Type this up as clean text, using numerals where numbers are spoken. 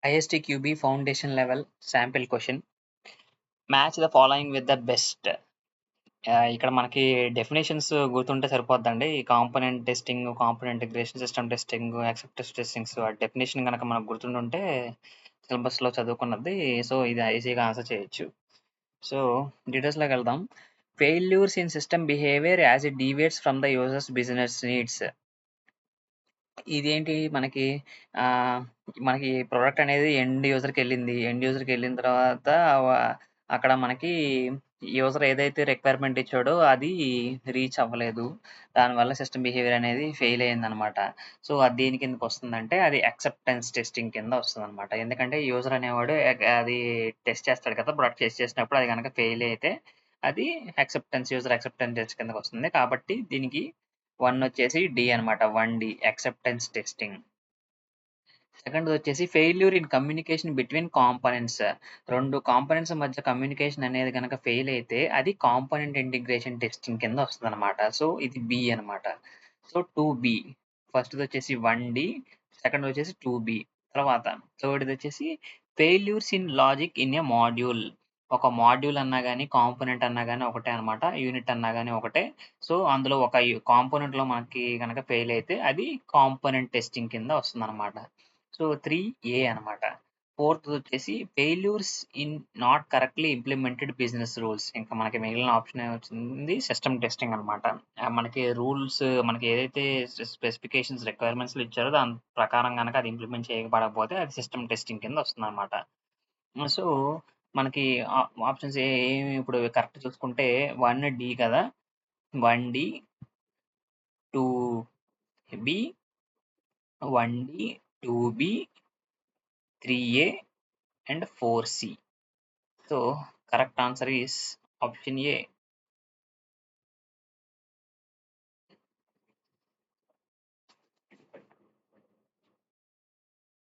ISTQB foundation level sample question. Match the following with the best. ఇక్కడ మనకి definitions గుర్తుంటే సరిపోద్దండి. ఈ component testing, component integration, system testing, acceptance testings ఆ definition గనక మనకు గుర్తుండుంటే సిలబస్‌లో చదువుకున్నది. సో, ఇది ఈజీగా ఆన్సర్ చేయొచ్చు. సో, డీటెయిల్స్‌లోకి వెళ్దాం. Failures in system behaviour as it deviates from the users business needs. ఇదేంటి మనకి మనకి ప్రొడక్ట్ అనేది ఎండ్ యూజర్‌కెళ్ళింది. ఎండ్ యూజర్‌కెళ్ళిన తర్వాత అక్కడ మనకి యూజర్ ఏదైతే రిక్వైర్మెంట్ ఇచ్చాడో అది రీచ్ అవ్వలేదు. దానివల్ల సిస్టమ్ బిహేవియర్ అనేది ఫెయిల్ అయిందనమాట. సో, అది దేని కిందకొస్తుందంటే అది యాక్సెప్టెన్స్ టెస్టింగ్ కింద వస్తదనమాట. ఎందుకంటే యూజర్ అనేవాడు అది టెస్ట్ చేస్తాడు కదా! ప్రొడక్ట్ టెస్ట్ చేసినప్పుడు అది గనక ఫెయిల్ అయితే అది యూజర్ యాక్సెప్టెన్స్ టెస్ట్ కిందకొస్తుంది. కాబట్టి దీనికి 1 వచ్చేసి డి అనమాట. 1 డి యాక్సెప్టెన్స్ టెస్టింగ్. సెకండ్ వచ్చేసి failure in communication between components. 2 components మధ్య కమ్యూనికేషన్ అనేది గనక ఫెయిల్ అయితే అది కాంపోనెంట్ ఇంటిగ్రేషన్ టెస్టింగ్ కింద వస్తదనమాట. సో, ఇది బి అనమాట. So, 2 B. ఫస్ట్‌దొచ్చేసి 1 డి, సెకండ్‌దొచ్చేసి 2 బి. తర్వాత థర్డ్‌దొచ్చేసి failures in logic in a module. ఒక మాడ్యూల్ అన్నా గాని, కాంపోనెంట్ అన్నా గాని ఒకటే అనమాట. యూనిట్ అన్నా గాని ఒకటే. సో, అందులో ఒక కాంపోనెంట్‌లో మనకి గనక ఫెయిల్ అయితే అది కాంపోనెంట్ టెస్టింగ్ కింద వస్తుందనమాట. సో, 3 అనమాట. ఫోర్త్‌దొచ్చేసి failures in not correctly implemented business rules. ఇంకా మనకి మిగిలిన ఆప్షన్ వచ్చింది సిస్టమ్ టెస్టింగ్ అనమాట. మనకి రూల్స్ మనకి ఏదైతే స్పెసిఫికేషన్స్, రిక్వైర్మెంట్స్‌లో ఇచ్చారో దాని ప్రకారం గనక అది ఇంప్లిమెంట్ చేయబడకపోతే అది సిస్టమ్ టెస్టింగ్ కింద వస్తుందనమాట. సో, మనకి ఆప్షన్స్ ఏమి ఇప్పుడు కరెక్ట్ చూసుకుంటే 1 డి కదా! 1 D, 2 B, 1 D, 2 B, 3 and 4 so, correct answer is option A.